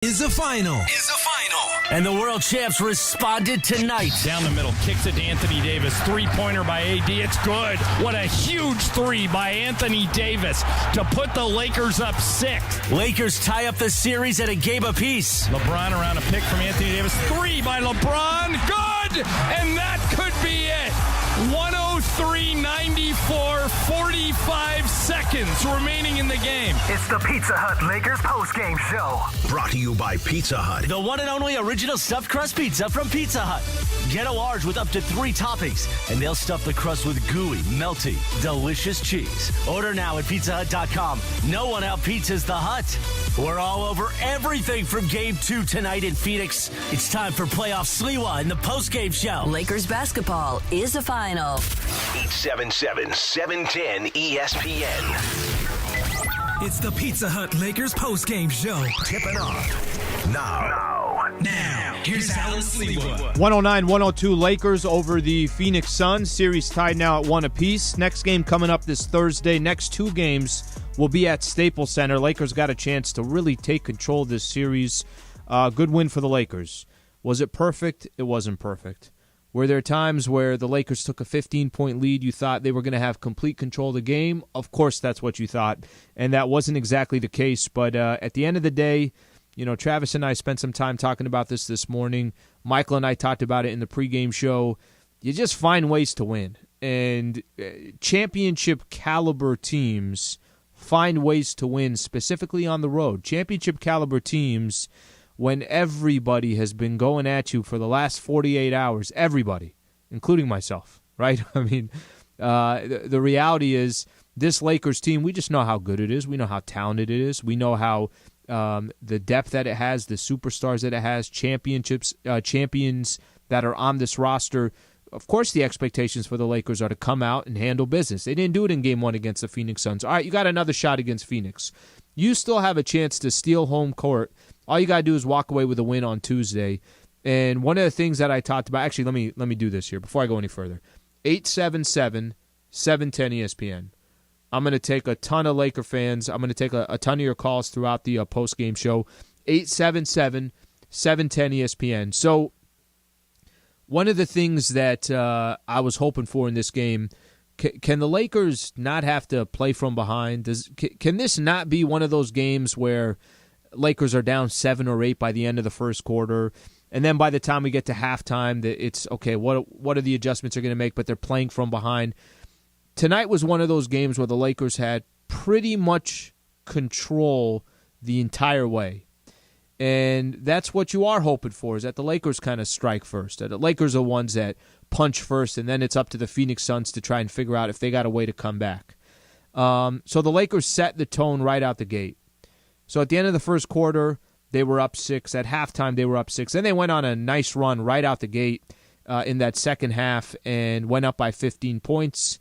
Is the final. And the world champs responded tonight. Down the middle, kicks it to Anthony Davis. Three-pointer by AD. It's good. What a huge three by Anthony Davis to put the Lakers up 6. Lakers tie up the series at a game apiece. LeBron around a pick from Anthony Davis. Three by LeBron. Good! And that could be it. 103-94, 45 seconds remaining in the game. It's the Pizza Hut Lakers postgame show. Brought to you by Pizza Hut. The one and only original stuffed crust pizza from Pizza Hut. Get a large with up to 3 toppings, and they'll stuff the crust with gooey, melty, delicious cheese. Order now at pizzahut.com. No one out-pizzas the Hut. We're all over everything from Game 2 tonight in Phoenix. It's time for Playoff Sliwa in the postgame show. Lakers basketball is a final. 877-710 ESPN. It's the Pizza Hut Lakers postgame show. Tipping off now. Here's Allen Sliwa. 109-102 Lakers over the Phoenix Suns. Series tied now at 1 apiece. Next game coming up this Thursday. Next 2 games will be at Staples Center. Lakers got a chance to really take control of this series. Good win for the Lakers. Was it perfect? It wasn't perfect. Were there times where the Lakers took a 15-point lead, you thought they were going to have complete control of the game? Of course that's what you thought, and that wasn't exactly the case. But at the end of the day, you know, Travis and I spent some time talking about this morning. Michael and I talked about it in the pregame show. You just find ways to win. And championship-caliber teams find ways to win, specifically on the road. Championship-caliber teams, when everybody has been going at you for the last 48 hours, everybody, including myself, right? I mean, the reality is this Lakers team, we just know how good it is. We know how talented it is. We know how the depth that it has, the superstars that it has, champions that are on this roster. Of course, the expectations for the Lakers are to come out and handle business. They didn't do it in Game 1 against the Phoenix Suns. All right, you got another shot against Phoenix. You still have a chance to steal home court. All you got to do is walk away with a win on Tuesday. And one of the things that I talked about, actually, let me do this here before I go any further. 877-710 ESPN. I'm going to take a ton of Laker fans. I'm going to take a ton of your calls throughout the post-game show. 877-710 ESPN. So one of the things that I was hoping for in this game, can the Lakers not have to play from behind? Can this not be one of those games where Lakers are down 7 or 8 by the end of the first quarter, and then by the time we get to halftime, it's okay, what are the adjustments they're going to make, but they're playing from behind. Tonight was one of those games where the Lakers had pretty much control the entire way. And that's what you are hoping for, is that the Lakers kind of strike first. That the Lakers are ones that punch first, and then it's up to the Phoenix Suns to try and figure out if they got a way to come back. So the Lakers set the tone right out the gate. So at the end of the first quarter, they were up 6. At halftime, they were up 6. Then they went on a nice run right out the gate in that second half and went up by 15 points.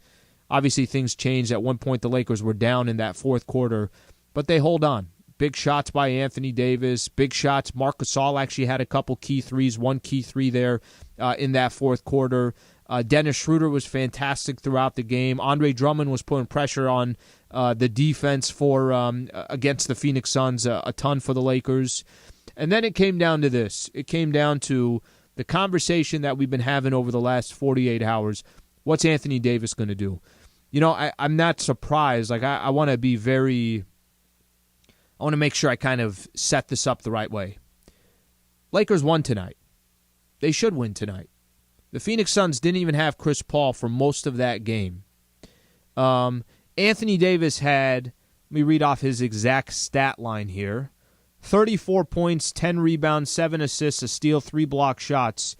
Obviously, things changed. At one point, the Lakers were down in that fourth quarter, but they hold on. Big shots by Anthony Davis, big shots. Marc Gasol actually had a couple key threes, one key three there in that fourth quarter. Dennis Schroeder was fantastic throughout the game. Andre Drummond was putting pressure on the defense for against the Phoenix Suns, a ton for the Lakers. And then it came down to this. It came down to the conversation that we've been having over the last 48 hours. What's Anthony Davis going to do? You know, I'm not surprised. Like, I want to be I want to make sure I kind of set this up the right way. Lakers won tonight. They should win tonight. The Phoenix Suns didn't even have Chris Paul for most of that game. Anthony Davis had, let me read off his exact stat line here, 34 points, 10 rebounds, 7 assists, a steal, 3 block shots.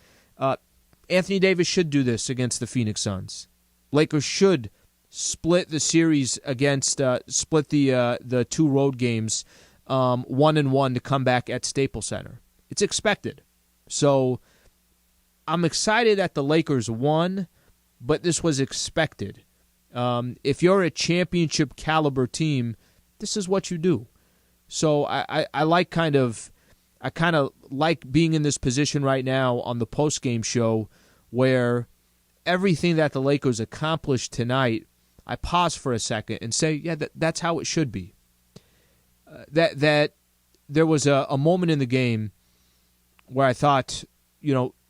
Anthony Davis should do this against the Phoenix Suns. Lakers should split the series against split the 2 road games 1-1 to come back at Staples Center. It's expected. So I'm excited that the Lakers won, but this was expected. If you're a championship caliber team, this is what you do. So I kind of like being in this position right now on the postgame show where everything that the Lakers accomplished tonight, I pause for a second and say, yeah, that's how it should be. That there was a moment in the game where I thought,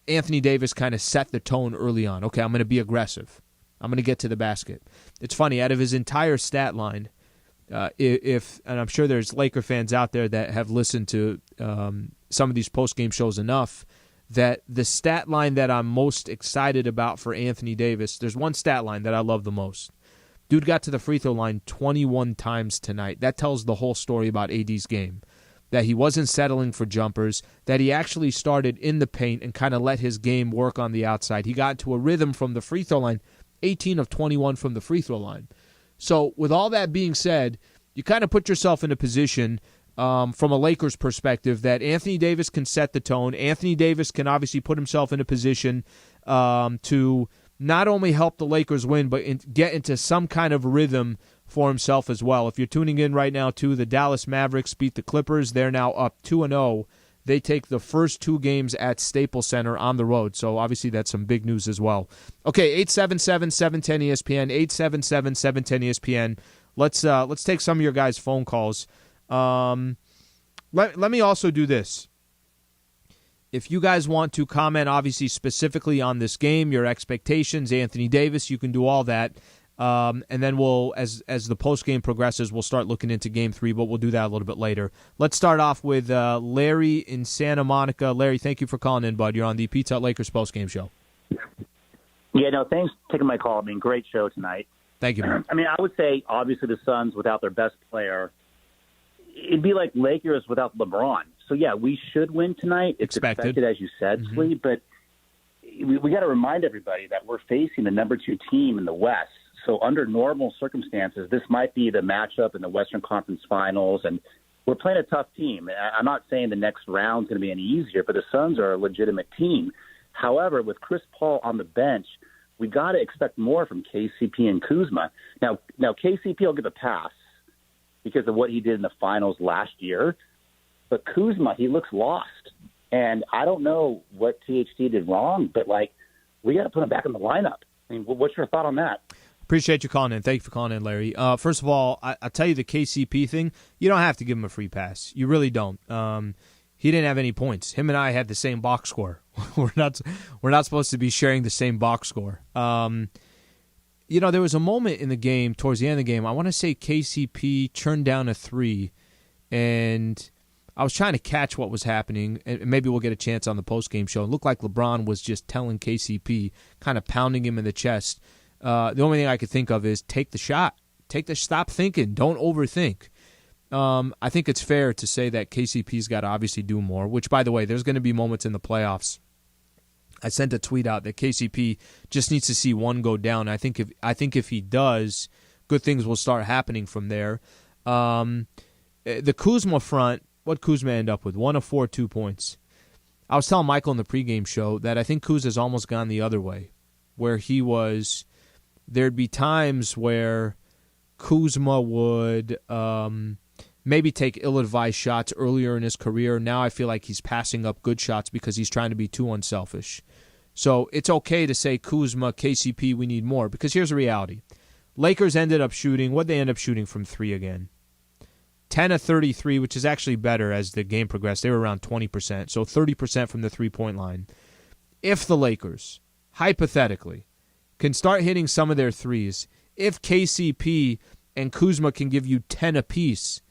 Anthony Davis kind of set the tone early on. Okay, I'm going to be aggressive. I'm going to get to the basket. It's funny, out of his entire stat line, and I'm sure there's Laker fans out there that have listened to some of these post-game shows enough, that the stat line that I'm most excited about for Anthony Davis, there's one stat line that I love the most. Dude got to the free throw line 21 times tonight. That tells the whole story about AD's game. That he wasn't settling for jumpers, that he actually started in the paint and kind of let his game work on the outside. He got into a rhythm from the free throw line, 18 of 21 from the free throw line. So with all that being said, you kind of put yourself in a position from a Lakers perspective that Anthony Davis can set the tone. Anthony Davis can obviously put himself in a position to not only help the Lakers win, but get into some kind of rhythm for himself as well. If you're tuning in right now, too, the Dallas Mavericks beat the Clippers. They're now up 2-0. They take the first 2 games at Staples Center on the road, so obviously that's some big news as well. Okay, 877-710-ESPN, 877-710-ESPN. Let's take some of your guys' phone calls. Let me also do this. If you guys want to comment, obviously, specifically on this game, your expectations, Anthony Davis, you can do all that. And then we'll, as the postgame progresses, we'll start looking into Game 3, but we'll do that a little bit later. Let's start off with Larry in Santa Monica. Larry, thank you for calling in, bud. You're on the Pizza Hut Lakers postgame show. Yeah, no, thanks for taking my call. Great show tonight. Thank you, man. I would say, obviously, the Suns without their best player, it'd be like Lakers without LeBron. So, yeah, we should win tonight. It's expected as you said, Slee, but we got to remind everybody that we're facing the number 2 team in the West. So under normal circumstances, this might be the matchup in the Western Conference Finals, and we're playing a tough team. I'm not saying the next round's going to be any easier, but the Suns are a legitimate team. However, with Chris Paul on the bench, we got to expect more from KCP and Kuzma. Now KCP will get a pass because of what he did in the finals last year, but Kuzma, he looks lost. And I don't know what THT did wrong, but, we got to put him back in the lineup. What's your thought on that? Appreciate you calling in. Thank you for calling in, Larry. First of all, I'll tell you the KCP thing. You don't have to give him a free pass. You really don't. He didn't have any points. Him and I had the same box score. We're not supposed to be sharing the same box score. There was a moment in the game, towards the end of the game, I want to say KCP turned down a 3, and I was trying to catch what was happening, and maybe we'll get a chance on the postgame show. It looked like LeBron was just telling KCP, kind of pounding him in the chest. The only thing I could think of is take the shot. Stop thinking. Don't overthink. I think it's fair to say that KCP's got to obviously do more, which, by the way, there's going to be moments in the playoffs. I sent a tweet out that KCP just needs to see one go down. I think if he does, good things will start happening from there. The Kuzma front, what Kuzma end up with? 1 of 4, 2 points. I was telling Michael in the pregame show that I think Kuzma's almost gone the other way, where he was. There'd be times where Kuzma would maybe take ill-advised shots earlier in his career. Now I feel like he's passing up good shots because he's trying to be too unselfish. So it's okay to say Kuzma, KCP, we need more, because here's the reality. Lakers ended up shooting, what'd they end up shooting from 3 again? 10 of 33, which is actually better as the game progressed. They were around 20%, so 30% from the three-point line. If the Lakers, hypothetically, can start hitting some of their threes, if KCP and Kuzma can give you 10 apiece,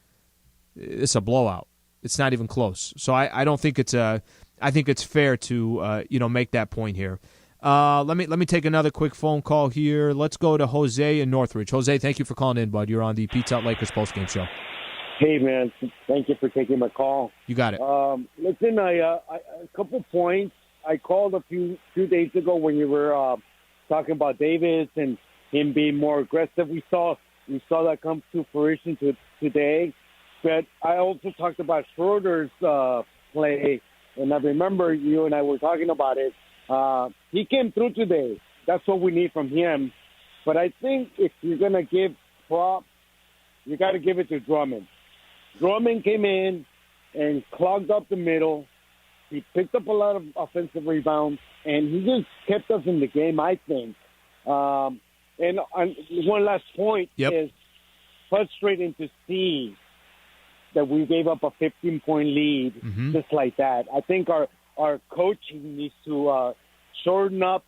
it's a blowout. It's not even close. So I don't think it's I think it's fair to make that point here. Let me take another quick phone call here. Let's go to Jose in Northridge. Jose, thank you for calling in, bud. You're on the Pizza Hut Lakers postgame show. Hey, man. Thank you for taking my call. You got it. Listen, a couple points. I called a few days ago when you were talking about Davis and him being more aggressive. We saw that come to fruition today. But I also talked about Schroeder's play, and I remember you and I were talking about it. He came through today. That's what we need from him. But I think if you're going to give props, you got to give it to Drummond. Drummond came in and clogged up the middle. He picked up a lot of offensive rebounds, and he just kept us in the game, I think. And one last point is frustrating to see that we gave up a 15-point lead just like that. I think our coaching needs to shorten up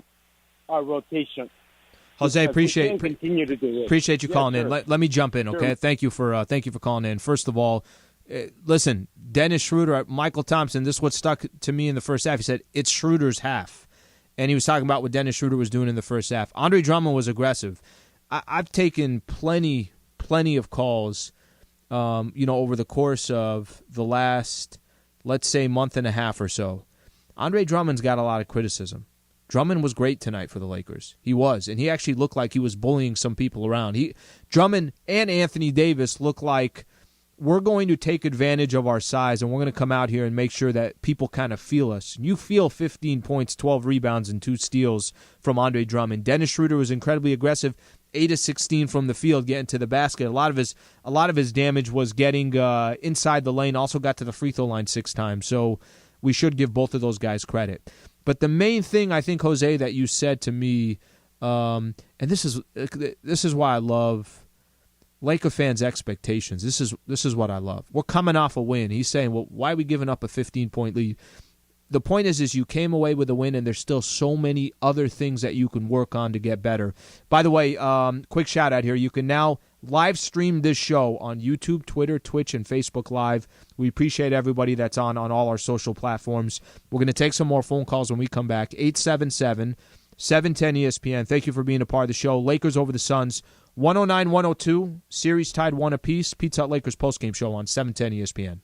our rotation. Jose, appreciate you calling in. Let me jump in, okay? Sure. Thank you for calling in. First of all, listen, Dennis Schroeder, Michael Thompson, this is what stuck to me in the first half. He said, it's Schroeder's half. And he was talking about what Dennis Schroeder was doing in the first half. Andre Drummond was aggressive. I've taken plenty of calls, over the course of the last, let's say, month and a half or so. Andre Drummond's got a lot of criticism. Drummond was great tonight for the Lakers. He was, and he actually looked like he was bullying some people around. Drummond and Anthony Davis look like we're going to take advantage of our size, and we're going to come out here and make sure that people kind of feel us. You feel 15 points, 12 rebounds, and 2 steals from Andre Drummond. Dennis Schroeder was incredibly aggressive, 8 of 16 from the field, getting to the basket. A lot of his damage was getting inside the lane. Also got to the free throw line 6 times. So we should give both of those guys credit. But the main thing I think, Jose, that you said to me, and this is why I love Laker fans' expectations. This is what I love. We're coming off a win. He's saying, well, why are we giving up a 15-point lead? The point is you came away with a win, and there's still so many other things that you can work on to get better. By the way, quick shout-out here. You can now live stream this show on YouTube, Twitter, Twitch, and Facebook Live. We appreciate everybody that's on all our social platforms. We're going to take some more phone calls when we come back. 877-710-ESPN. Thank you for being a part of the show. Lakers over the Suns, 109-102. Series tied 1 apiece. Pizza Hut Lakers postgame show on 710 ESPN.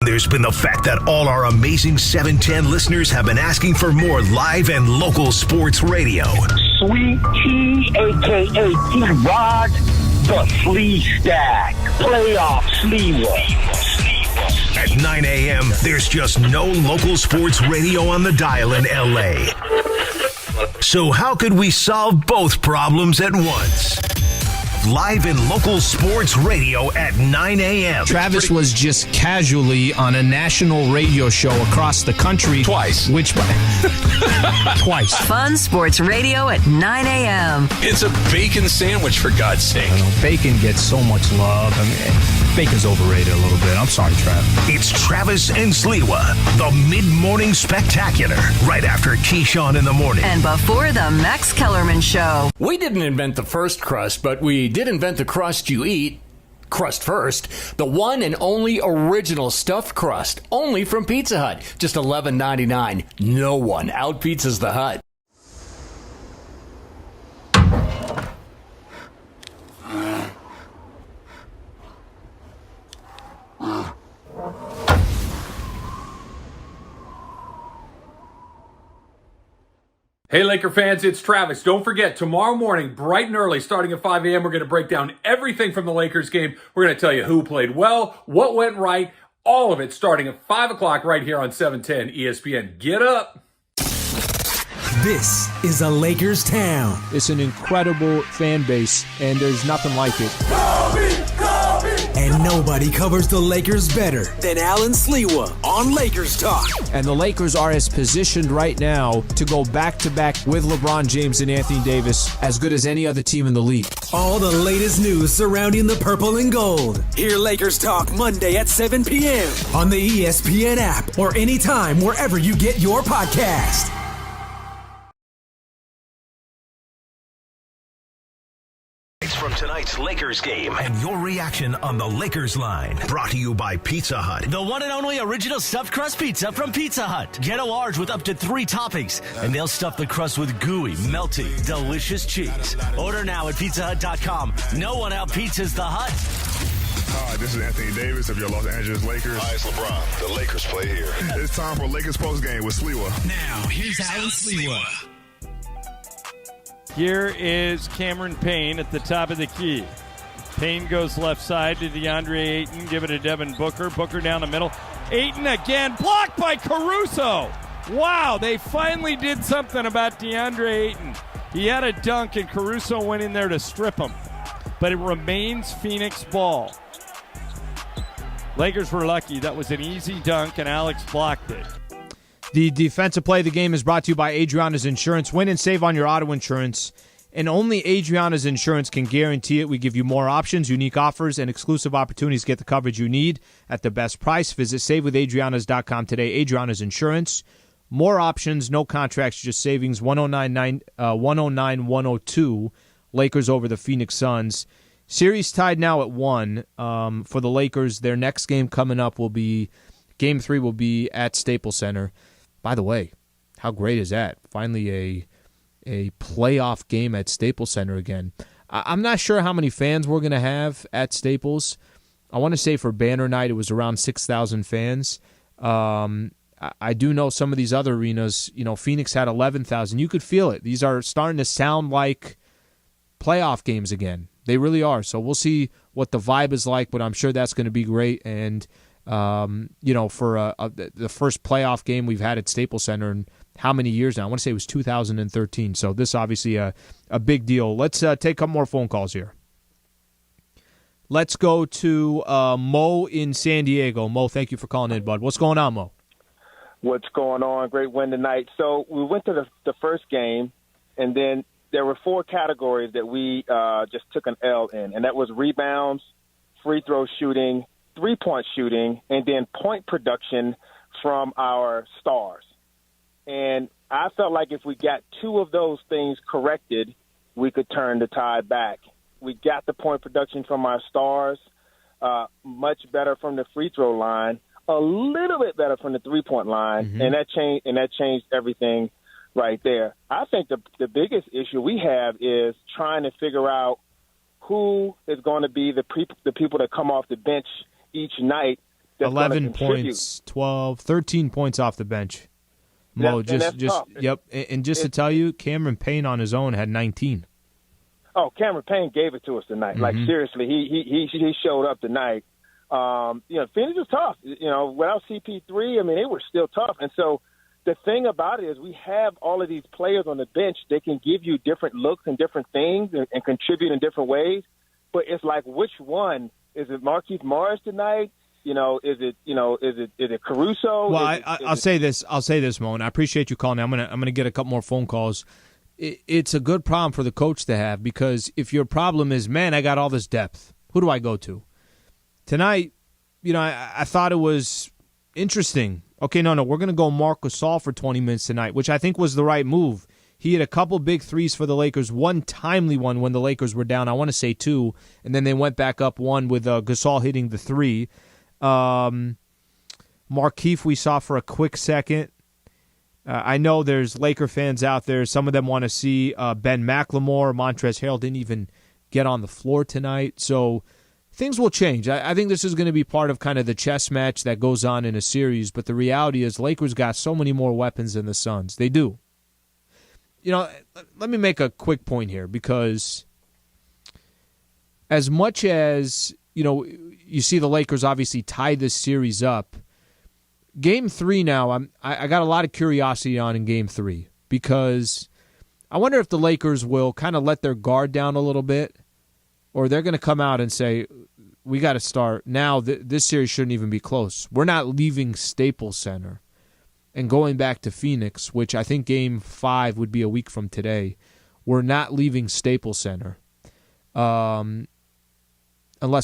There's been the fact that all our amazing 710 listeners have been asking for more live and local sports radio. Sweet Tea, a.k.a. T-Rod, the Flea Stack, Playoff Sliwa. At 9 a.m., there's just no local sports radio on the dial in L.A. So how could we solve both problems at once? Live and local sports radio at 9 a.m. Travis was just casually on a national radio show across the country. Twice. Twice. Fun sports radio at 9 a.m. It's a bacon sandwich, for God's sake. Bacon gets so much love. I mean, bacon's overrated a little bit. I'm sorry, Trav. It's Travis and Sliwa, the mid-morning spectacular, right after Keyshawn in the morning. And before the Max Kellerman Show. We didn't invent the first crust, but we did invent the crust you eat. Crust first. The one and only original stuffed crust. Only from Pizza Hut. Just $11.99. No one out-pizzas the Hut. Hey, Laker fans, it's Travis. Don't forget, tomorrow morning, bright and early, starting at 5 a.m., we're going to break down everything from the Lakers game. We're going to tell you who played well, what went right, all of it starting at 5 o'clock right here on 710 ESPN. Get up. This is a Lakers town. It's an incredible fan base, and there's nothing like it. And nobody covers the Lakers better than Allen Sliwa on Lakers Talk. And the Lakers are as positioned right now to go back-to-back with LeBron James and Anthony Davis as good as any other team in the league. All the latest news surrounding the purple and gold. Hear Lakers Talk Monday at 7 p.m. on the ESPN app or anytime wherever you get your podcast. From tonight's Lakers game and your reaction on the Lakers line. Brought to you by Pizza Hut. The one and only original stuffed crust pizza from Pizza Hut. Get a large with up to 3 toppings, and they'll stuff the crust with gooey, melty, delicious cheese. Order now at pizzahut.com. No one out-pizzas the Hut. Hi, this is Anthony Davis of your Los Angeles Lakers. Hi, it's LeBron. The Lakers play here. It's time for Lakers postgame with Sliwa. Now, here's Allen Sliwa. Here is Cameron Payne at the top of the key. Payne goes left side to DeAndre Ayton. Give it to Devin Booker. Booker down the middle. Ayton again. Blocked by Caruso. Wow, they finally did something about DeAndre Ayton. He had a dunk, and Caruso went in there to strip him. But it remains Phoenix ball. Lakers were lucky. That was an easy dunk, and Alex blocked it. The defensive play of the game is brought to you by Adriana's Insurance. Win and save on your auto insurance. And only Adriana's Insurance can guarantee it. We give you more options, unique offers, and exclusive opportunities to get the coverage you need at the best price. Visit SaveWithAdrianas.com today. Adriana's Insurance. More options, no contracts, just savings. 109-102. Lakers over the Phoenix Suns. Series tied now at 1 for the Lakers. Their next game coming up will be, Game 3 will be at Staples Center. By the way, how great is that? Finally a playoff game at Staples Center again. I'm not sure how many fans we're going to have at Staples. I want to say for banner night it was around 6,000 fans. I do know some of these other arenas, Phoenix had 11,000. You could feel it. These are starting to sound like playoff games again. They really are. So we'll see what the vibe is like, but I'm sure that's going to be great. And, for the first playoff game we've had at Staples Center in how many years now? I want to say it was 2013. So this is obviously a big deal. Let's take a couple more phone calls here. Let's go to Mo in San Diego. Mo, thank you for calling in, bud. What's going on, Mo? What's going on? Great win tonight. So we went to the first game, and then there were 4 categories that we just took an L in, and that was rebounds, free throw shooting, three-point shooting, and then point production from our stars. And I felt like if we got 2 of those things corrected, we could turn the tide back. We got the point production from our stars, much better from the free throw line, a little bit better from the three-point line, and that changed everything right there. I think the biggest issue we have is trying to figure out who is going to be the people that come off the bench each night. 11 points, 12, 13 points off the bench. Mo, just yep. And just to tell you, Cameron Payne on his own had 19. Oh, Cameron Payne gave it to us tonight. Like seriously, he showed up tonight. Phoenix is tough. Without CP3, they were still tough. And so the thing about it is we have all of these players on the bench. They can give you different looks and different things and contribute in different ways. But it's like, which one? Is it Markieff Morris tonight? Is it Caruso? Well, I'll say this, Mo, and I appreciate you calling. I'm gonna get a couple more phone calls. It's a good problem for the coach to have, because if your problem is, man, I got all this depth, who do I go to? Tonight, I thought it was interesting. Okay, no, we're going to go Marc Gasol for 20 minutes tonight, which I think was the right move. He had a couple big threes for the Lakers, one timely one when the Lakers were down, I want to say 2, and then they went back up 1 with Gasol hitting the 3. Markieff we saw for a quick second. I know there's Laker fans out there. Some of them want to see Ben McLemore. Montrezl Harrell didn't even get on the floor tonight. So things will change. I think this is going to be part of kind of the chess match that goes on in a series. But the reality is Lakers got so many more weapons than the Suns. They do. Let me make a quick point here, because as much as, you see the Lakers obviously tie this series up, Game 3 now, I got a lot of curiosity on in Game 3, because I wonder if the Lakers will kind of let their guard down a little bit, or they're going to come out and say, we got to start now. This series shouldn't even be close. We're not leaving Staples Center and going back to Phoenix, which I think Game 5 would be a week from today. We're not leaving Staples Center unless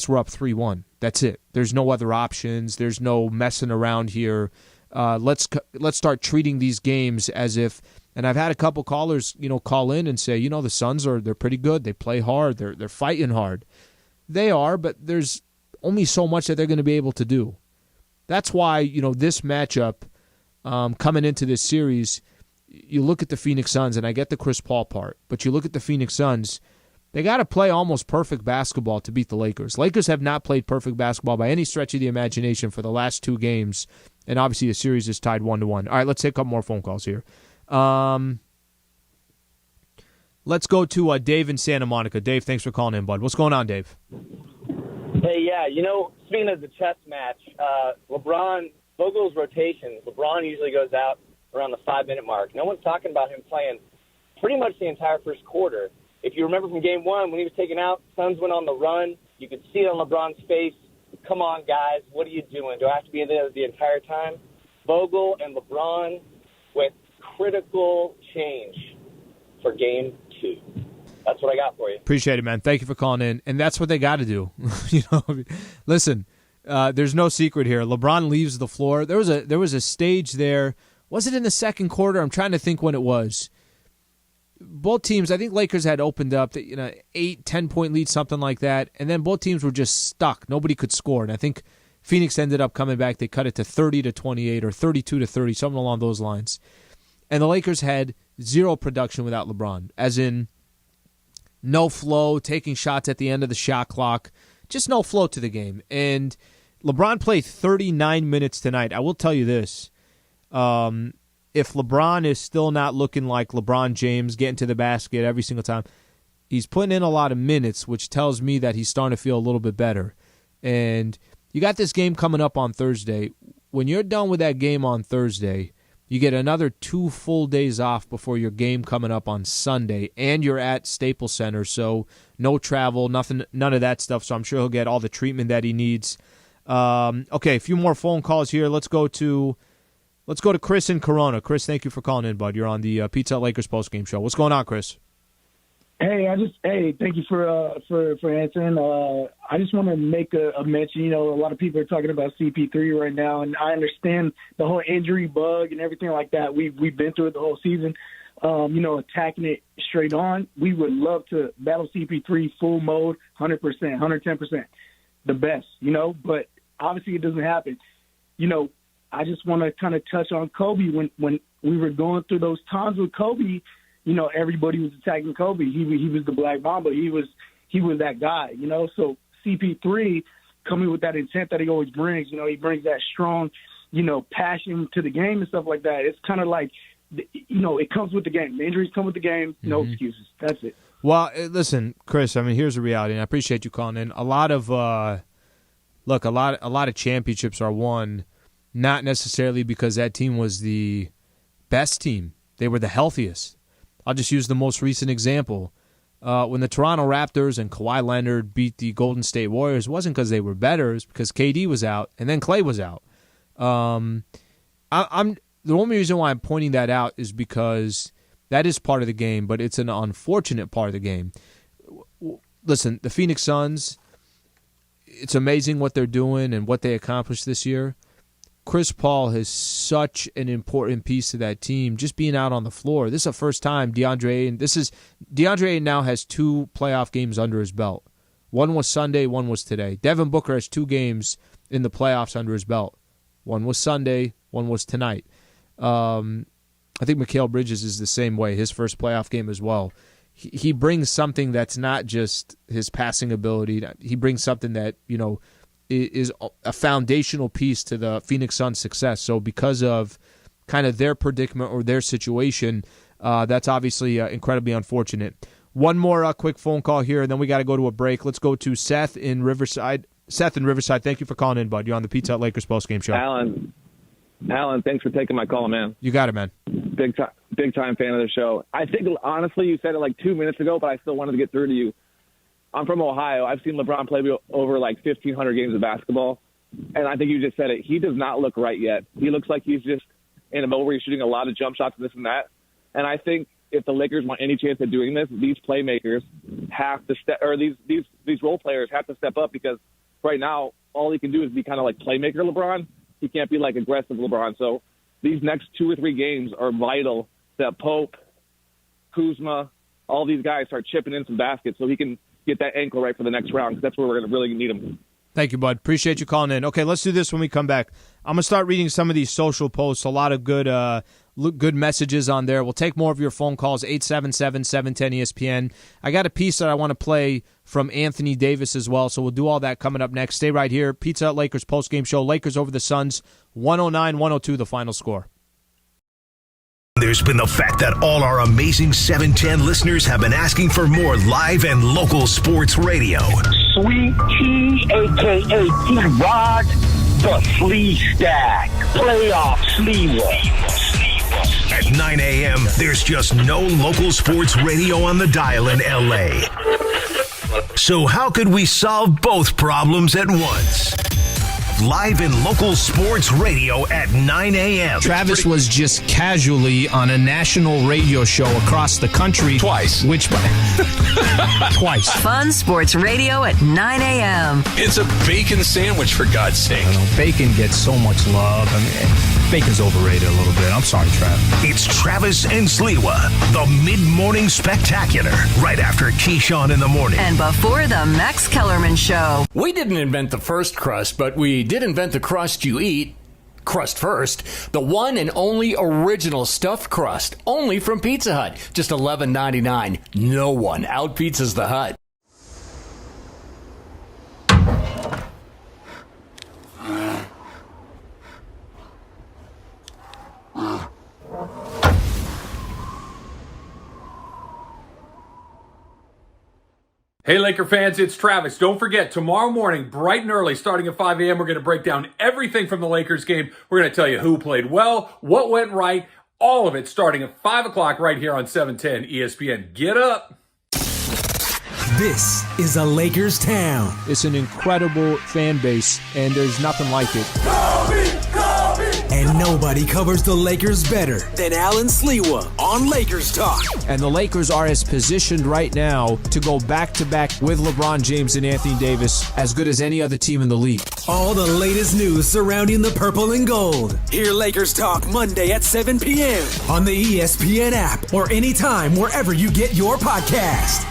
we're up 3-1. That's it. There's no other options. There's no messing around here. Let's start treating these games as if. And I've had a couple callers, call in and say, the Suns they're pretty good. They play hard. They're fighting hard. They are, but there's only so much that they're going to be able to do. That's why this matchup coming into this series, you look at the Phoenix Suns, and I get the Chris Paul part, but you look at the Phoenix Suns. They got to play almost perfect basketball to beat the Lakers. Lakers have not played perfect basketball by any stretch of the imagination for the last 2 games, and obviously the series is tied 1-1. All right, let's take a couple more phone calls here. Let's go to Dave in Santa Monica. Dave, thanks for calling in, bud. What's going on, Dave? Hey, yeah, speaking of the chess match, Vogel's rotation, LeBron usually goes out around the 5-minute mark. No one's talking about him playing pretty much the entire first quarter. If you remember from Game 1, when he was taken out, Suns went on the run. You could see it on LeBron's face. Come on, guys. What are you doing? Do I have to be in there the entire time? Vogel and LeBron with critical change for Game 2. That's what I got for you. Appreciate it, man. Thank you for calling in. And that's what they got to do. Listen, there's no secret here. LeBron leaves the floor. There was a stage there. Was it in the second quarter? I'm trying to think when it was. Both teams, I think Lakers had opened up, 8-10 point lead, something like that, and then both teams were just stuck. Nobody could score, and I think Phoenix ended up coming back. They cut it to 30-28 or 32-30, something along those lines. And the Lakers had zero production without LeBron, as in no flow, taking shots at the end of the shot clock, just no flow to the game. And LeBron played 39 minutes tonight. I will tell you this. If LeBron is still not looking like LeBron James, getting to the basket every single time, he's putting in a lot of minutes, which tells me that he's starting to feel a little bit better. And you got this game coming up on Thursday. When you're done with that game on Thursday, you get another 2 full days off before your game coming up on Sunday, and you're at Staples Center, so no travel, none of that stuff. So I'm sure he'll get all the treatment that he needs. Okay, a few more phone calls here. Let's go to Chris in Corona. Chris, thank you for calling in, bud. You're on the Pizza Hut Lakers postgame show. What's going on, Chris? Hey, thank you for answering. I just want to make a mention. A lot of people are talking about CP3 right now, and I understand the whole injury bug and everything like that. We've been through it the whole season. Attacking it straight on. We would love to battle CP3 full mode, 100%, 110%, the best. But obviously it doesn't happen. I just want to kind of touch on Kobe. When we were going through those times with Kobe, everybody was attacking Kobe. He was the Black Mamba. He was that guy, So CP3 coming with that intent that he always brings, he brings that strong, passion to the game and stuff like that. It's kind of like, it comes with the game. The injuries come with the game. No excuses. That's it. Well, listen, Chris, here's the reality, and I appreciate you calling in. A lot of championships are won not necessarily because that team was the best team. They were the healthiest. I'll just use the most recent example. When the Toronto Raptors and Kawhi Leonard beat the Golden State Warriors, it wasn't because they were better. It was because KD was out and then Klay was out. The only reason why I'm pointing that out is because that is part of the game, but it's an unfortunate part of the game. Listen, the Phoenix Suns, it's amazing what they're doing and what they accomplished this year. Chris Paul is such an important piece to that team, just being out on the floor. This is the first time DeAndre Ayton now has 2 playoff games under his belt. One was Sunday, one was today. Devin Booker has 2 games in the playoffs under his belt. One was Sunday, one was tonight. I think Mikal Bridges is the same way, his first playoff game as well. He brings something that's not just his passing ability. He brings something that, is a foundational piece to the Phoenix Suns' success. So because of kind of their predicament or their situation, that's obviously incredibly unfortunate. One more quick phone call here, and then we got to go to a break. Let's go to Seth in Riverside. Seth in Riverside, thank you for calling in, bud. You're on the Pizza Hut Lakers postgame show. Allen, thanks for taking my call, man. You got it, man. Big time fan of the show. I think, honestly, you said it like 2 minutes ago, but I still wanted to get through to you. I'm from Ohio. I've seen LeBron play over like 1,500 games of basketball, and I think you just said it. He does not look right yet. He looks like he's just in a mode where he's shooting a lot of jump shots and this and that. And I think if the Lakers want any chance of doing this, these playmakers have to step, or these role players have to step up, because right now all he can do is be kind of like playmaker LeBron. He can't be like aggressive LeBron. So these next 2 or 3 games are vital that Pope, Kuzma, all these guys start chipping in some baskets so he can get that ankle right for the next round, because that's where we're going to really need him. Thank you, bud. Appreciate you calling in. Okay, let's do this when we come back. I'm going to start reading some of these social posts. A lot of good messages on there. We'll take more of your phone calls, 877-710-ESPN. I got a piece that I want to play from Anthony Davis as well, so we'll do all that coming up next. Stay right here. Pizza Hut Lakers postgame show. Lakers over the Suns, 109-102 the final score. There's been the fact that all our amazing 710 listeners have been asking for more live and local sports radio. Sweet Tea, a.k.a. T-Rod, the Flea Stack, Playoff Sliwa. At 9 a.m., there's just no local sports radio on the dial in L.A. So how could we solve both problems at once? live in local sports radio at 9 a.m. Travis was just casually on a national radio show across the country. Twice. Twice. Fun Sports Radio at 9 a.m. It's a bacon sandwich, for God's sake. Bacon gets so much love. I mean, bacon's overrated a little bit. I'm sorry, Trav. It's Travis and Sliwa, the mid-morning spectacular, right after Keyshawn in the morning. And before the Max Kellerman Show. We didn't invent the first crust, but we did invent the crust you eat. Crust first, the one and only original stuffed crust, only from Pizza Hut. Just $11.99. No one out-pizzas the Hut. Hey, Laker fans, it's Travis. Don't forget, tomorrow morning, bright and early, starting at 5 a.m., we're going to break down everything from the Lakers game. We're going to tell you who played well, what went right, all of it starting at 5 o'clock right here on 710 ESPN. Get up. This is a Lakers town. It's an incredible fan base, and there's nothing like it. And nobody covers the Lakers better than Allen Sliwa on Lakers Talk. And the Lakers are as positioned right now to go back-to-back with LeBron James and Anthony Davis as good as any other team in the league. All the latest news surrounding the purple and gold. Hear Lakers Talk Monday at 7 p.m. on the ESPN app or anytime wherever you get your podcast.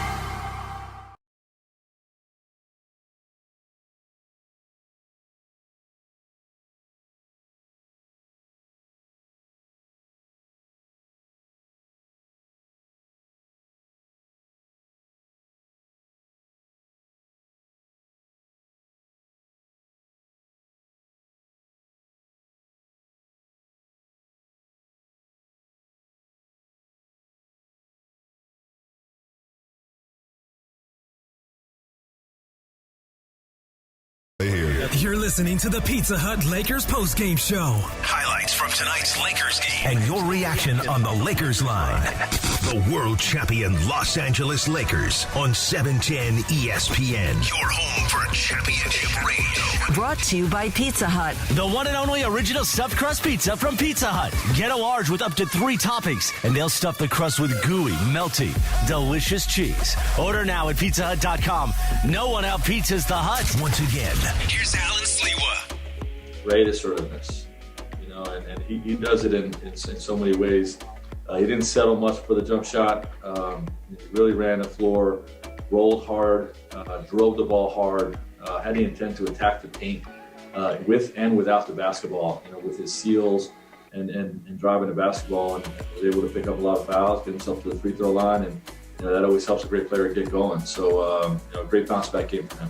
You're listening to the Pizza Hut Lakers postgame show. Highlights from tonight's Lakers game and your reaction on the Lakers line. The world champion Los Angeles Lakers on 710 ESPN. Your home for championship radio. Brought to you by Pizza Hut. The one and only original stuffed crust pizza from Pizza Hut. Get a large with up to 3 toppings, and they'll stuff the crust with gooey, melty, delicious cheese. Order now at pizzahut.com. No one out pizzas the Hut. Once again, here's Allen Sliwa. Great assertiveness, and he does it in so many ways. He didn't settle much for the jump shot. He really ran the floor, rolled hard, drove the ball hard, had the intent to attack the paint with and without the basketball, with his steals and driving the basketball, and was able to pick up a lot of fouls, get himself to the free throw line, and that always helps a great player get going. So, great bounce back game for him.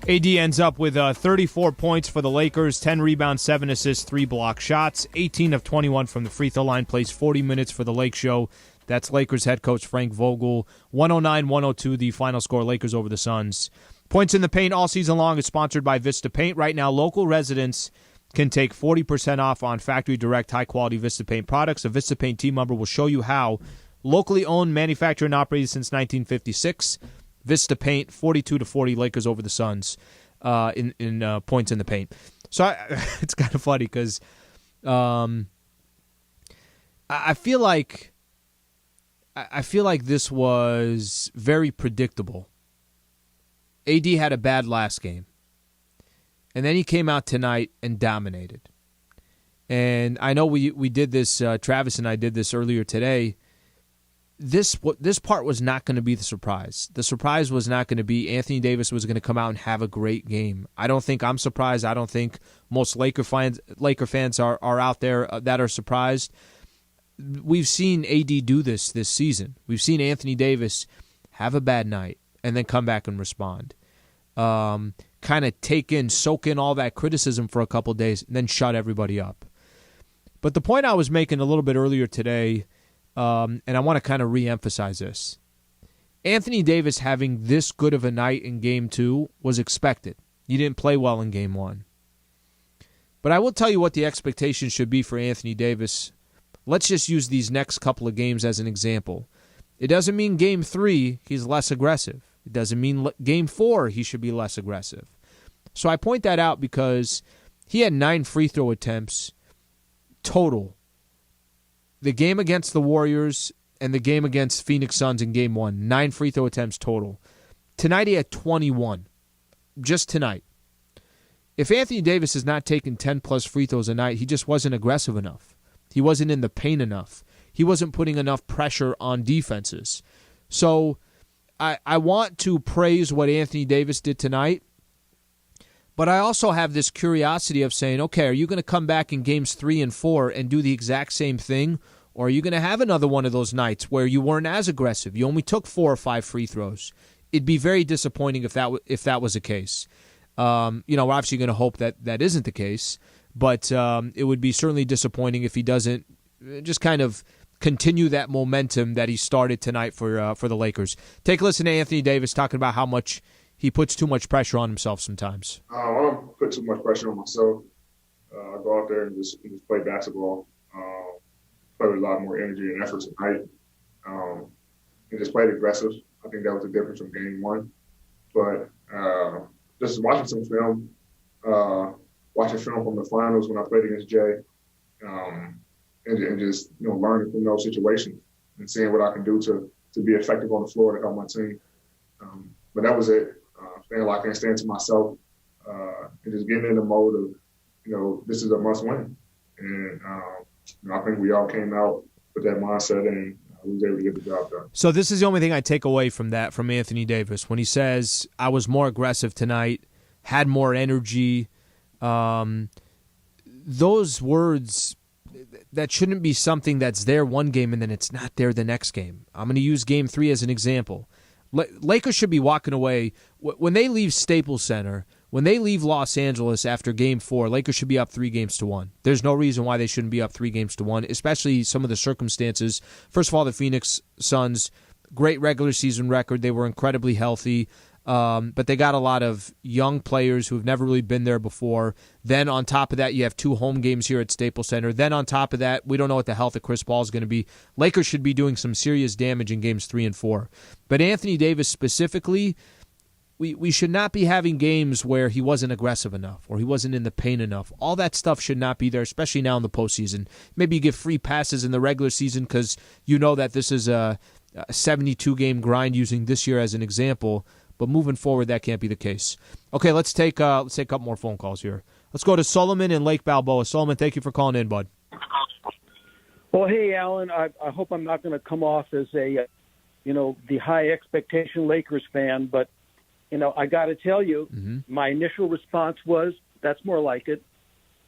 AD ends up with 34 points for the Lakers, 10 rebounds, 7 assists, 3 block shots, 18 of 21 from the free throw line, plays 40 minutes for the Lake Show. That's Lakers head coach Frank Vogel. 109-102, the final score, Lakers over the Suns. Points in the Paint all season long is sponsored by Vista Paint. Right now, local residents can take 40% off on factory direct high-quality Vista Paint products. A Vista Paint team member will show you how. Locally owned, manufactured, and operated since 1956. Vista Paint, 42-40, Lakers over the Suns in points in the paint. So it's kind of funny because I feel like this was very predictable. AD had a bad last game, and then he came out tonight and dominated. And I know we did this. Travis and I did this earlier today. This part was not going to be the surprise. The surprise was not going to be Anthony Davis was going to come out and have a great game. I don't think I'm surprised. I don't think most Laker fans are out there that are surprised. We've seen AD do this season. We've seen Anthony Davis have a bad night and then come back and respond. Kind of soak in all that criticism for a couple days and then shut everybody up. But the point I was making a little bit earlier today, and I want to kind of re-emphasize this. Anthony Davis having this good of a night in Game 2 was expected. He didn't play well in Game 1. But I will tell you what the expectation should be for Anthony Davis. Let's just use these next couple of games as an example. It doesn't mean Game 3 he's less aggressive. It doesn't mean Game 4 he should be less aggressive. So I point that out because he had 9 free throw attempts total. The game against the Warriors and the game against Phoenix Suns in Game 1, 9 free throw attempts total. Tonight he had 21, just tonight. If Anthony Davis is not taking 10-plus free throws a night, he just wasn't aggressive enough. He wasn't in the paint enough. He wasn't putting enough pressure on defenses. So I want to praise what Anthony Davis did tonight, but I also have this curiosity of saying, okay, are you going to come back in games 3 and 4 and do the exact same thing, or are you going to have another one of those nights where you weren't as aggressive? You only took 4 or 5 free throws. It'd be very disappointing if that was the case. We're obviously going to hope that isn't the case, but it would be certainly disappointing if he doesn't just kind of continue that momentum that he started tonight for the Lakers. Take a listen to Anthony Davis talking about how much he puts too much pressure on himself sometimes. I don't put too much pressure on myself. I go out there and just play basketball, play with a lot more energy and effort tonight, and just played aggressive. I think that was the difference from Game 1. But just watching some film, watching film from the finals when I played against Jay, and just learning from those situations and seeing what I can do to be effective on the floor to help my team. But that was it. Feeling like I can stand to myself and just getting in the mode of, this is a must win. And I think we all came out with that mindset and we was able to get the job done. So this is the only thing I take away from that, from Anthony Davis, when he says, I was more aggressive tonight, had more energy. Those words, that shouldn't be something that's there one game and then it's not there the next game. I'm going to use Game 3 as an example. Lakers should be walking away. When they leave Staples Center, when they leave Los Angeles after Game 4, Lakers should be up 3-1. There's no reason why they shouldn't be up 3-1, especially some of the circumstances. First of all, the Phoenix Suns, great regular season record. They were incredibly healthy. But they got a lot of young players who have never really been there before. Then on top of that, you have 2 home games here at Staples Center. Then on top of that, we don't know what the health of Chris Paul is going to be. Lakers should be doing some serious damage in games 3 and 4. But Anthony Davis specifically, we should not be having games where he wasn't aggressive enough or he wasn't in the paint enough. All that stuff should not be there, especially now in the postseason. Maybe you give free passes in the regular season because you know that this is a 72-game grind, using this year as an example. But moving forward, that can't be the case. Okay, let's take a couple more phone calls here. Let's go to Solomon in Lake Balboa. Solomon, thank you for calling in, bud. Well, hey, Alan, I hope I'm not going to come off as the high expectation Lakers fan, but, I got to tell you, my initial response was, that's more like it.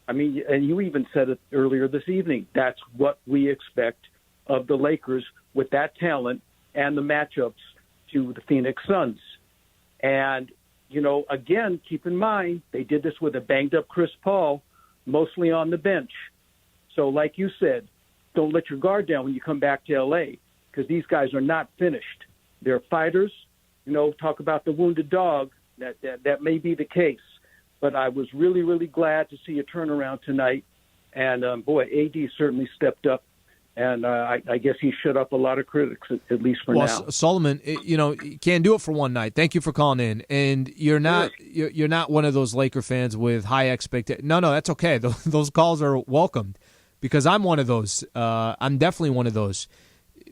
I mean, and you even said it earlier this evening. That's what we expect of the Lakers with that talent and the matchups to the Phoenix Suns. And, again, keep in mind, they did this with a banged-up Chris Paul, mostly on the bench. So, like you said, don't let your guard down when you come back to L.A., because these guys are not finished. They're fighters. Talk about the wounded dog. That may be the case. But I was really, really glad to see a turnaround tonight. And, AD certainly stepped up. And I guess he shut up a lot of critics, at least for now. Solomon, you can't do it for one night. Thank you for calling in. And you're not one of those Laker fans with high expectations. No, that's okay. Those calls are welcomed because I'm one of those. I'm definitely one of those.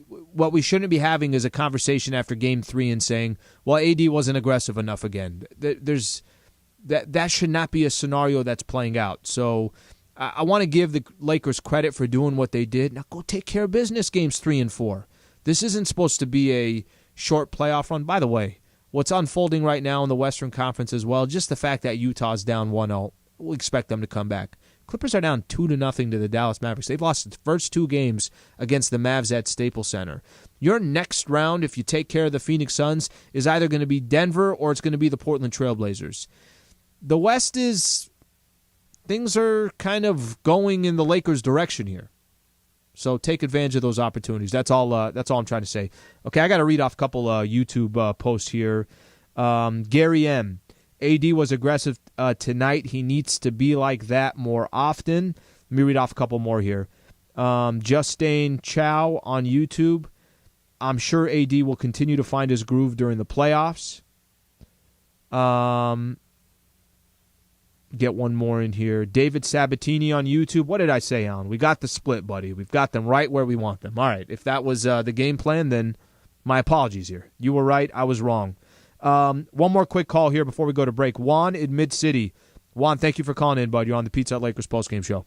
What we shouldn't be having is a conversation after Game 3 and saying, well, AD wasn't aggressive enough again. That should not be a scenario that's playing out. So I want to give the Lakers credit for doing what they did. Now go take care of business games 3 and 4. This isn't supposed to be a short playoff run. By the way, what's unfolding right now in the Western Conference as well, just the fact that Utah's down 1-0, we'll expect them to come back. Clippers are down 2-0 to the Dallas Mavericks. They've lost the first 2 games against the Mavs at Staples Center. Your next round, if you take care of the Phoenix Suns, is either going to be Denver or it's going to be the Portland Trailblazers. The West things are kind of going in the Lakers' direction here. So take advantage of those opportunities. That's all I'm trying to say. Okay, I got to read off a couple YouTube posts here. Gary M. AD was aggressive tonight. He needs to be like that more often. Let me read off a couple more here. Justine Chow on YouTube. I'm sure AD will continue to find his groove during the playoffs. get one more in here. David Sabatini on YouTube. What did I say, Alan? We got the split, buddy. We've got them right where we want them. All right. If that was the game plan, then my apologies here. You were right. I was wrong. One more quick call here before we go to break. Juan in Mid-City. Juan, thank you for calling in, bud. You're on the Pizza Hut Lakers postgame show.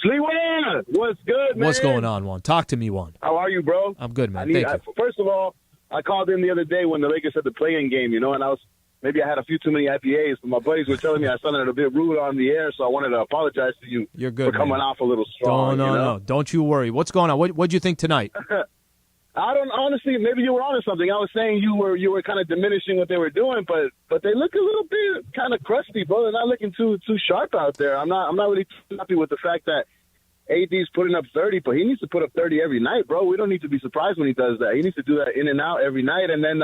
Sliwa, what's good, man? What's going on, Juan? Talk to me, Juan. How are you, bro? I'm good, man. Thank you. First of all, I called in the other day when the Lakers had the play-in game, and maybe I had a few too many IPAs, but my buddies were telling me I sounded a bit rude on the air, so I wanted to apologize to you. You're good, for coming off a little strong. No. Don't you worry. What's going on? What'd you think tonight? I don't honestly. Maybe you were onto something. I was saying you were kind of diminishing what they were doing, but they look a little bit kind of crusty, bro. They're not looking too sharp out there. I'm not really happy with the fact that AD's putting up 30, but he needs to put up 30 every night, bro. We don't need to be surprised when he does that. He needs to do that in and out every night. And then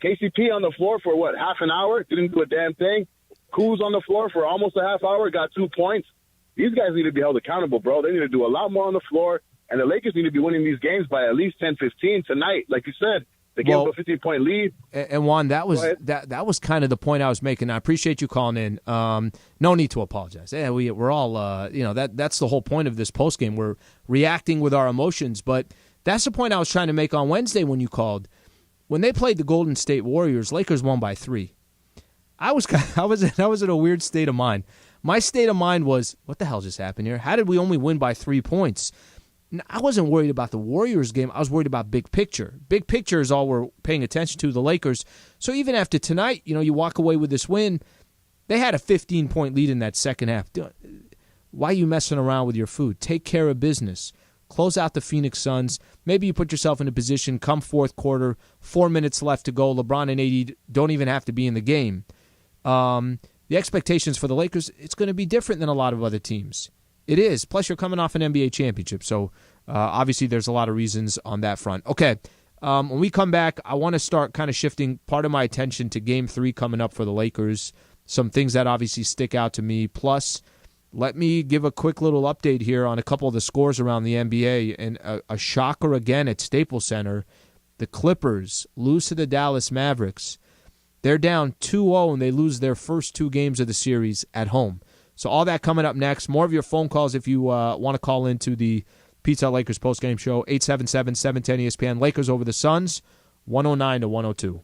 KCP on the floor for, half an hour? Didn't do a damn thing. Kuz on the floor for almost a half hour, got 2 points. These guys need to be held accountable, bro. They need to do a lot more on the floor, and the Lakers need to be winning these games by at least 10-15 tonight. Like you said, they gave up a 15-point lead. And Juan, that was kind of the point I was making. I appreciate you calling in. No need to apologize. Yeah, we're all that's the whole point of this postgame. We're reacting with our emotions, but that's the point I was trying to make on Wednesday when you called. When they played the Golden State Warriors, Lakers won by 3. I was in a weird state of mind. My state of mind was, what the hell just happened here? How did we only win by 3 points? I wasn't worried about the Warriors game. I was worried about big picture. Big picture is all we're paying attention to, the Lakers. So even after tonight, you walk away with this win. They had a 15-point lead in that second half. Why are you messing around with your food? Take care of business. Close out the Phoenix Suns. Maybe you put yourself in a position come fourth quarter, 4 minutes left to go. LeBron and AD don't even have to be in the game. The expectations for the Lakers, it's going to be different than a lot of other teams. It is. Plus, you're coming off an NBA championship, so obviously there's a lot of reasons on that front. Okay, when we come back, I want to start kind of shifting part of my attention to Game 3 coming up for the Lakers, some things that obviously stick out to me. Plus, let me give a quick little update here on a couple of the scores around the NBA, and a shocker again at Staples Center. The Clippers lose to the Dallas Mavericks. They're down 2-0, and they lose their first 2 games of the series at home. So all that coming up next. More of your phone calls if you want to call into the Pizza Hut Lakers postgame show. 877-710-ESPN. Lakers over the Suns, 109-102.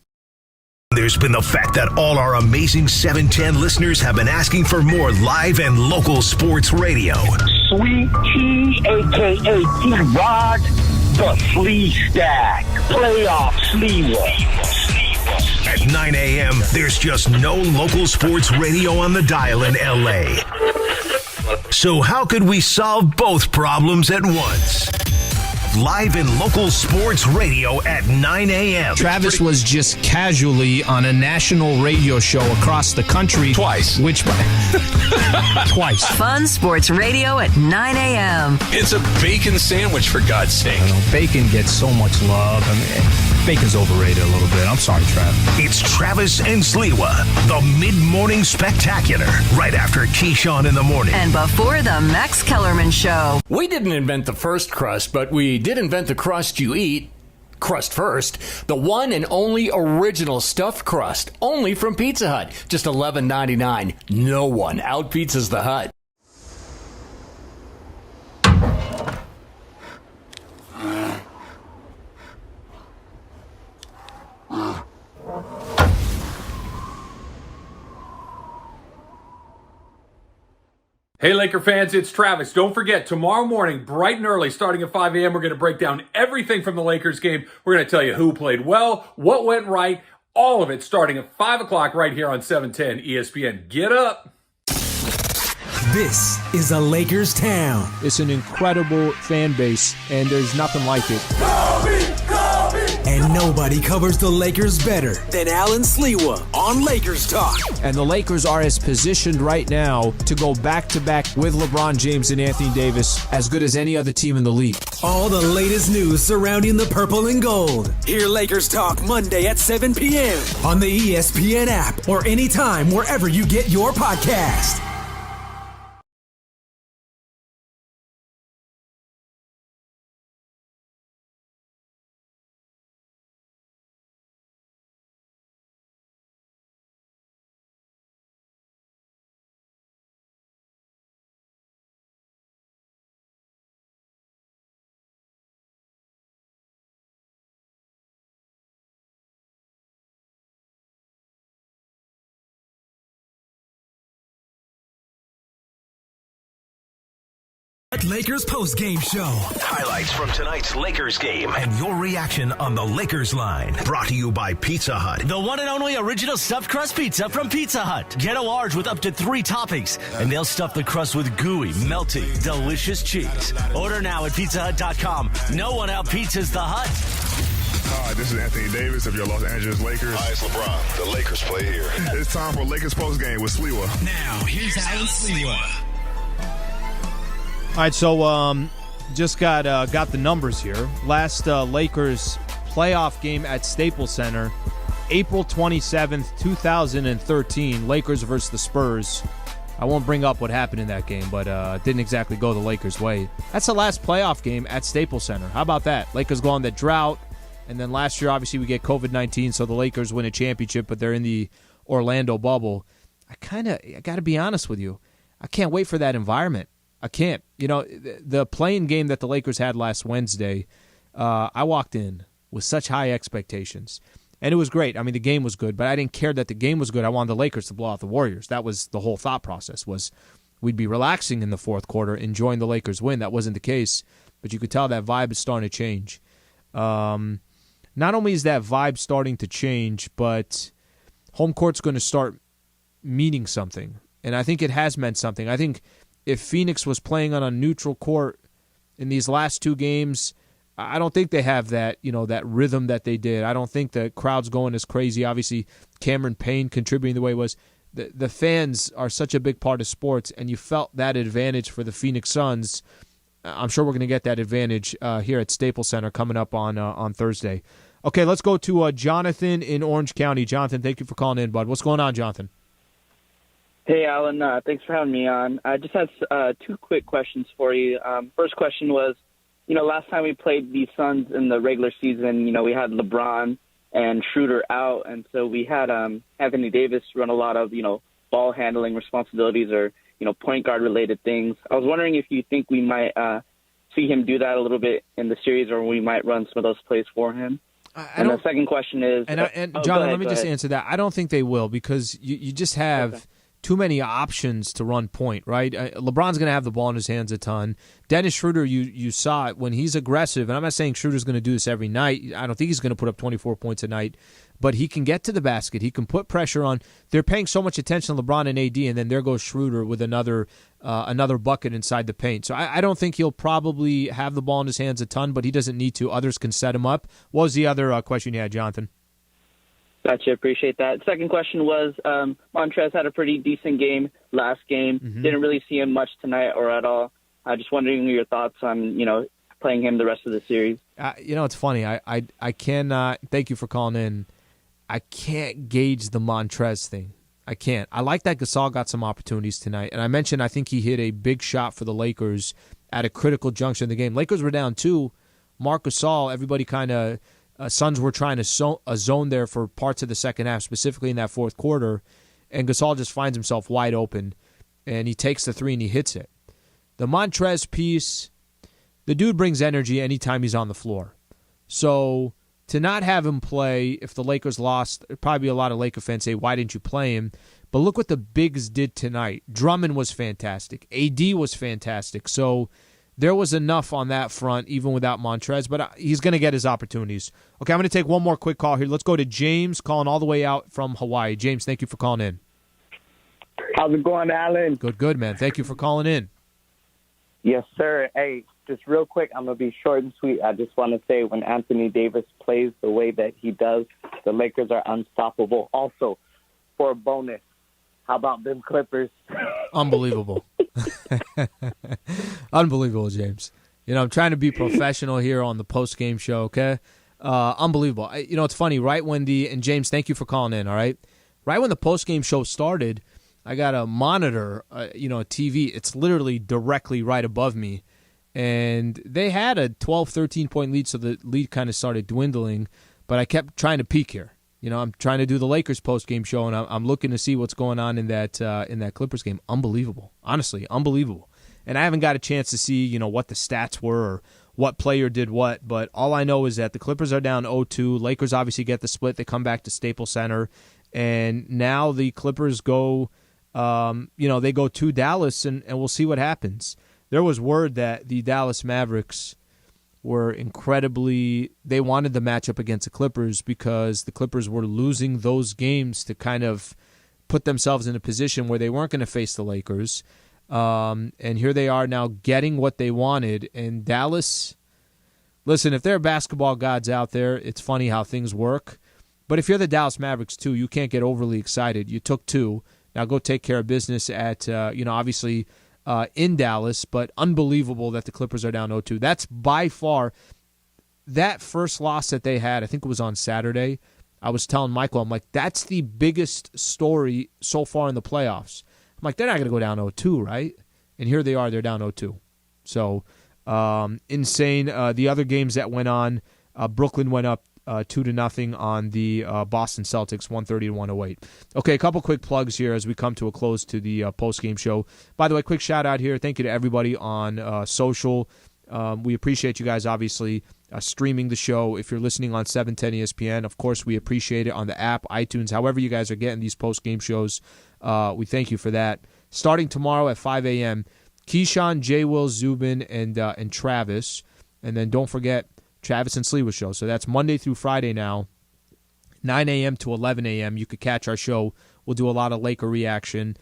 There's been the fact that all our amazing 710 listeners have been asking for more live and local sports radio. Sweet Tea, a.k.a. T-Rod, the Flea Stack, Playoff Sliwa. At 9 a.m., there's just no local sports radio on the dial in L.A. So how could we solve both problems at once? Live and local sports radio at 9 a.m. Travis was just casually on a national radio show across the country. Twice. Twice. Fun sports radio at 9 a.m. It's a bacon sandwich, for God's sake. Bacon gets so much love. Bacon's overrated a little bit. I'm sorry, Trav. It's Travis and Sliwa, the mid-morning spectacular, right after Keyshawn in the morning. And before the Max Kellerman Show. We didn't invent the first crust, but we did invent the crust you eat. Crust first, the one and only original stuffed crust, only from Pizza Hut. Just $11.99. No one out-pizzas the Hut. Hey, Laker fans, it's Travis. Don't forget, tomorrow morning, bright and early, starting at 5 a.m., we're going to break down everything from the Lakers game. We're going to tell you who played well, what went right, all of it starting at 5 o'clock right here on 710 ESPN. Get up. This is a Lakers town. It's an incredible fan base, and there's nothing like it. And nobody covers the Lakers better than Allen Sliwa on Lakers Talk. And the Lakers are as positioned right now to go back-to-back with LeBron James and Anthony Davis as good as any other team in the league. All the latest news surrounding the purple and gold. Hear Lakers Talk Monday at 7 p.m. on the ESPN app or anytime wherever you get your podcast. Lakers postgame show. Highlights from tonight's Lakers game and your reaction on the Lakers line. Brought to you by Pizza Hut. The one and only original stuffed crust pizza from Pizza Hut. Get a large with up to 3 toppings, and they'll stuff the crust with gooey, melty, delicious cheese. Order now at pizzahut.com. No one out-pizzas the Hut. Hi, this is Anthony Davis of your Los Angeles Lakers. Hi, it's LeBron. The Lakers play here. It's time for Lakers postgame with Sliwa. Now, here's Allen Sliwa. All right, so just got the numbers here. Last Lakers playoff game at Staples Center, April 27th, 2013, Lakers versus the Spurs. I won't bring up what happened in that game, but it didn't exactly go the Lakers' way. That's the last playoff game at Staples Center. How about that? Lakers go on that drought, and then last year, obviously, we get COVID-19, so the Lakers win a championship, but they're in the Orlando bubble. I got to be honest with you, I can't wait for that environment. I can't. You know, the playing game that the Lakers had last Wednesday, I walked in with such high expectations. And it was great. I mean, the game was good, but I didn't care that the game was good. I wanted the Lakers to blow out the Warriors. That was the whole thought process, was we'd be relaxing in the fourth quarter, enjoying the Lakers win. That wasn't the case, but you could tell that vibe is starting to change. Not only is that vibe starting to change, but home court's going to start meaning something. And I think it has meant something. I think if Phoenix was playing on a neutral court in these last 2 games, I don't think they have that, that rhythm that they did. I don't think the crowd's going as crazy. Obviously, Cameron Payne contributing the way it was. The fans are such a big part of sports, and you felt that advantage for the Phoenix Suns. I'm sure we're going to get that advantage here at Staples Center coming up on Thursday. Okay, let's go to Jonathan in Orange County. Jonathan, thank you for calling in, bud. What's going on, Jonathan? Hey, Alan. Thanks for having me on. I just had 2 quick questions for you. First question was, last time we played the Suns in the regular season, we had LeBron and Schroeder out, and so we had Anthony Davis run a lot of, ball handling responsibilities or, point guard related things. I was wondering if you think we might see him do that a little bit in the series, or we might run some of those plays for him. And the second question is... Jonathan, let me just answer that. I don't think they will, because you just have too many options to run point, right? LeBron's going to have the ball in his hands a ton. Dennis Schroeder, you saw it when he's aggressive, and I'm not saying Schroeder's going to do this every night. I don't think he's going to put up 24 points a night, but he can get to the basket. He can put pressure on. They're paying so much attention to LeBron and AD, and then there goes Schroeder with another bucket inside the paint. So I don't think he'll probably have the ball in his hands a ton, but he doesn't need to. Others can set him up. What was the other question you had, Jonathan? Gotcha. Appreciate that. Second question was, Montrez had a pretty decent game last game. Mm-hmm. Didn't really see him much tonight or at all. Just wondering your thoughts on, playing him the rest of the series. It's funny. I cannot, thank you for calling in, I can't gauge the Montrez thing. I can't. I like that Gasol got some opportunities tonight. And I mentioned I think he hit a big shot for the Lakers at a critical juncture in the game. Lakers were down 2. Marc Gasol, everybody kind of... Suns were trying to zone there for parts of the second half, specifically in that fourth quarter, and Gasol just finds himself wide open, and he takes the 3 and he hits it. The Montrez piece, the dude brings energy anytime he's on the floor. So to not have him play, if the Lakers lost, probably a lot of Laker fans say, why didn't you play him? But look what the bigs did tonight. Drummond was fantastic. AD was fantastic. So there was enough on that front, even without Montrez, but he's going to get his opportunities. Okay, I'm going to take one more quick call here. Let's go to James, calling all the way out from Hawaii. James, thank you for calling in. How's it going, Alan? Good, man. Thank you for calling in. Yes, sir. Hey, just real quick, I'm going to be short and sweet. I just want to say when Anthony Davis plays the way that he does, the Lakers are unstoppable. Also, for a bonus, how about them Clippers? Unbelievable. Unbelievable, James. I'm trying to be professional here on the post-game show, okay? Unbelievable. It's funny, right when and James, thank you for calling in, all right? Right when the post-game show started, I got a monitor, a TV. It's literally directly right above me. And they had a 12, 13-point lead, so the lead kind of started dwindling. But I kept trying to peek here. I'm trying to do the Lakers post-game show, and I'm looking to see what's going on in that Clippers game. Unbelievable. Honestly, unbelievable. And I haven't got a chance to see, what the stats were or what player did what, but all I know is that the Clippers are down 0-2. Lakers obviously get the split. They come back to Staples Center, and now the Clippers go, they go to Dallas, and we'll see what happens. there was word that the Dallas Mavericks were they wanted the matchup against the Clippers because the Clippers were losing those games to kind of put themselves in a position where they weren't going to face the Lakers. And here they are now getting what they wanted. And Dallas, listen, if there are basketball gods out there, it's funny how things work. But if you're the Dallas Mavericks, too, you can't get overly excited. You took 2. Now go take care of business at, obviously in Dallas, but unbelievable that the Clippers are down 0-2. That's by far that first loss that they had. I think it was on Saturday. I was telling Michael, I'm like, that's the biggest story so far in the playoffs. I'm like, they're not going to go down 0-2, right? And here they are, they're down 0-2. So insane. The other games that went on, Brooklyn went up 2-0 on the Boston Celtics, 130-108. Okay, a couple quick plugs here as we come to a close to the postgame show. By the way, quick shout out here. Thank you to everybody on social. We appreciate you guys, obviously, streaming the show. If you're listening on 710 ESPN, of course, we appreciate it on the app, iTunes, however you guys are getting these postgame shows. We thank you for that. Starting tomorrow at 5 a.m., Keyshawn, J. Will, Zubin, and Travis. And then don't forget, Travis and Sliwa show. So that's Monday through Friday now, 9 a.m. to 11 a.m. You could catch our show. We'll do a lot of Laker reaction,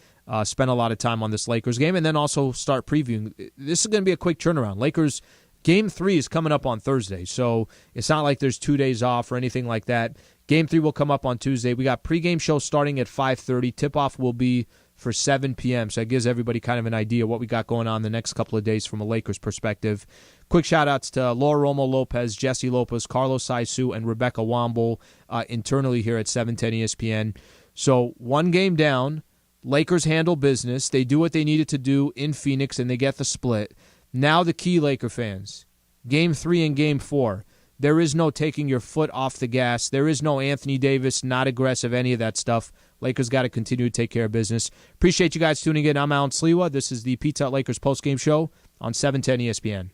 spend a lot of time on this Lakers game, and then also start previewing. This is going to be a quick turnaround. Lakers Game 3 is coming up on Thursday, so it's not like there's 2 days off or anything like that. Game 3 will come up on Tuesday. We got pregame show starting at 5:30. Tip-off will be for 7 p.m., so it gives everybody kind of an idea what we got going on the next couple of days from a Lakers perspective. Quick shout-outs to Laura Romo Lopez, Jesse Lopez, Carlos Saisu, and Rebecca Womble internally here at 710 ESPN. So 1 game down, Lakers handle business. They do what they needed to do in Phoenix, and they get the split. Now the key, Laker fans, Game 3 and Game 4. There is no taking your foot off the gas. There is no Anthony Davis, not aggressive, any of that stuff. Lakers got to continue to take care of business. Appreciate you guys tuning in. I'm Allen Sliwa. This is the Pizza Hut Lakers postgame show on 710 ESPN.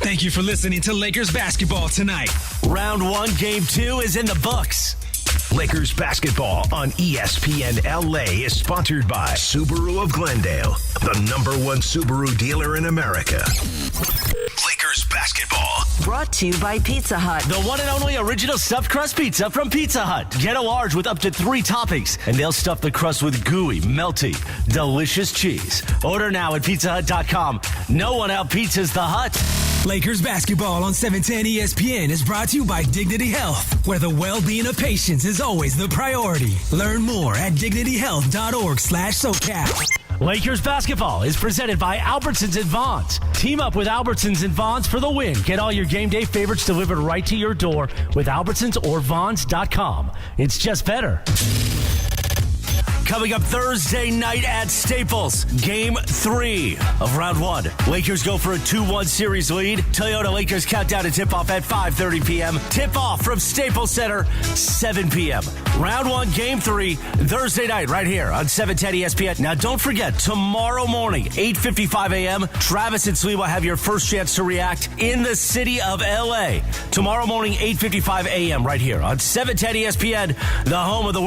Thank you for listening to Lakers basketball tonight. Round 1, Game 2 is in the books. Lakers basketball on ESPN LA is sponsored by Subaru of Glendale, the #1 Subaru dealer in America. Lakers basketball. Brought to you by Pizza Hut. The one and only original stuffed crust pizza from Pizza Hut. Get a large with up to 3 toppings, and they'll stuff the crust with gooey, melty, delicious cheese. Order now at pizzahut.com. No one out-pizzas the Hut. Lakers basketball on 710 ESPN is brought to you by Dignity Health, where the well-being of patients is always the priority. Learn more at dignityhealth.org/SoCal. Lakers basketball is presented by Albertsons and Vons. Team up with Albertsons and Vons for the win. Get all your game day favorites delivered right to your door with Albertsons or Vons.com. It's just better. Coming up Thursday night at Staples, Game 3 of Round 1. Lakers go for a 2-1 series lead. Toyota Lakers countdown to tip-off at 5:30 p.m. Tip-off from Staples Center, 7 p.m. Round 1, Game 3, Thursday night right here on 710 ESPN. Now, don't forget, tomorrow morning, 8:55 a.m., Travis and Sliwa have your first chance to react in the city of L.A. Tomorrow morning, 8:55 a.m. right here on 710 ESPN, the home of the